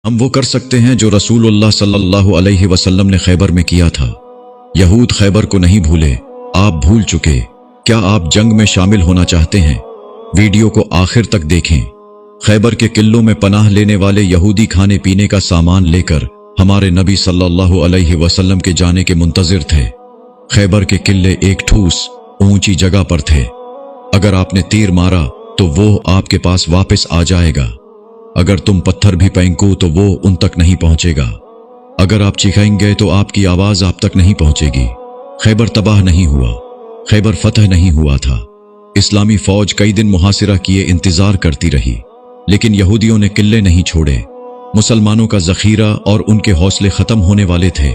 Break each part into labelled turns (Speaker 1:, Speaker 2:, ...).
Speaker 1: हम वो कर सकते हैं जो रसूलुल्लाह सल्लल्लाहु अलैहि वसल्लम ने खैबर में किया था। यहूद खैबर को नहीं भूले, आप भूल चुके। क्या आप जंग में शामिल होना चाहते हैं? वीडियो को आखिर तक देखें। खैबर के किलों में पनाह लेने वाले यहूदी खाने पीने का सामान लेकर हमारे नबी सल्लल्लाहु अलैहि वसल्लम के जाने के मुंतजिर थे। खैबर के किले एक ठूस ऊंची जगह पर थे। अगर आपने तीर मारा तो वो आपके पास वापस आ जाएगा। अगर तुम पत्थर भी फेंको तो वो उन तक नहीं पहुंचेगा। अगर आप चिखाएंगे तो आपकी आवाज आप तक नहीं पहुंचेगी। खैबर तबाह नहीं हुआ, खैबर फतह नहीं हुआ था। इस्लामी फौज कई दिन मुहासिरा किए इंतजार करती रही, लेकिन यहूदियों ने किले नहीं छोड़े। मुसलमानों का जखीरा और उनके हौसले खत्म होने वाले थे।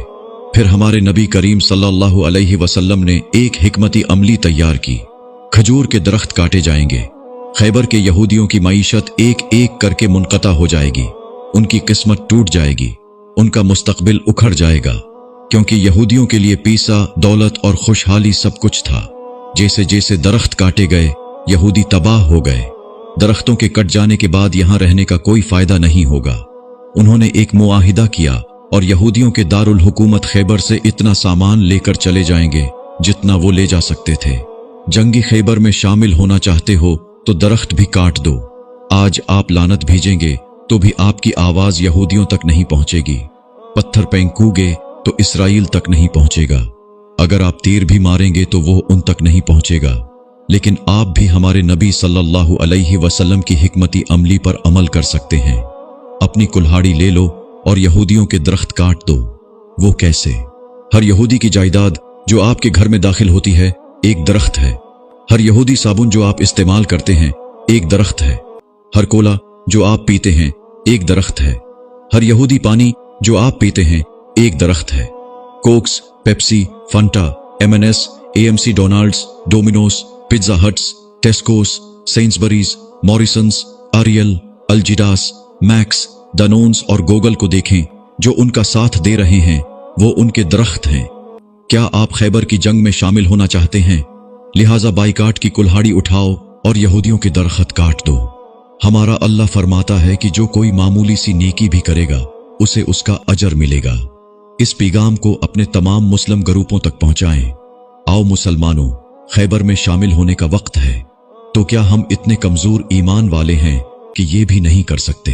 Speaker 1: फिर हमारे नबी करीम सल्लल्लाहु अलैहि वसल्लम ने एक हिकमती अमली तैयार की। खजूर के दरख्त काटे जाएंगे। खैबर के यहूदियों की मईशत एक एक करके मुनक़ता हो जाएगी। उनकी किस्मत टूट जाएगी, उनका मुस्तकबिल उखड़ जाएगा। क्योंकि यहूदियों के लिए पीसा, दौलत और खुशहाली सब कुछ था। जैसे जैसे दरख्त काटे गए, यहूदी तबाह हो गए। दरख्तों के कट जाने के बाद यहां रहने का कोई फायदा नहीं होगा। उन्होंने एक मुआहिदा किया और यहूदियों के दारुल हुकूमत खैबर से इतना सामान लेकर चले जाएंगे जितना वो ले जा सकते थे। जंगी खैबर में शामिल होना चाहते हो तो दरख्त भी काट दो। आज आप लानत भेजेंगे तो भी आपकी आवाज यहूदियों तक नहीं पहुंचेगी। पत्थर फेंकोगे तो इसराइल तक नहीं पहुंचेगा। अगर आप तीर भी मारेंगे तो वो उन तक नहीं पहुंचेगा। लेकिन आप भी हमारे नबी सल्लल्लाहु अलैहि वसल्लम की हिकमती अमली पर अमल कर सकते हैं। अपनी कुल्हाड़ी ले लो और यहूदियों के दरख्त काट दो। वो कैसे? हर यहूदी की जायदाद जो आपके घर में दाखिल होती है एक दरख्त है। हर यहूदी साबुन जो आप इस्तेमाल करते हैं एक दरख्त है। हर कोला जो आप पीते हैं एक दरख्त है। हर यहूदी पानी जो आप पीते हैं एक दरख्त है। Cokes, Pepsi, Fanta, M&S, AMC, Donald's, Domino's, Pizza Huts, Tescos, Sainsbury's, Morrisons, Ariel, अल्जिडास, मैक्स, दानोन्स और गोगल को देखें। जो उनका साथ दे रहे हैं वो उनके दरख्त हैं। क्या आप खैबर की जंग में शामिल होना चाहते हैं? लिहाजा बाइकाट की कुल्हाड़ी उठाओ और यहूदियों के दरख्त काट दो। हमारा अल्लाह फरमाता है कि जो कोई मामूली सी नेकी भी करेगा उसे उसका अजर मिलेगा। इस पैगाम को अपने तमाम मुस्लिम ग्रुपों तक पहुंचाएं। आओ मुसलमानों, खैबर में शामिल होने का वक्त है। तो क्या हम इतने कमजोर ईमान वाले हैं कि ये भी नहीं कर सकते?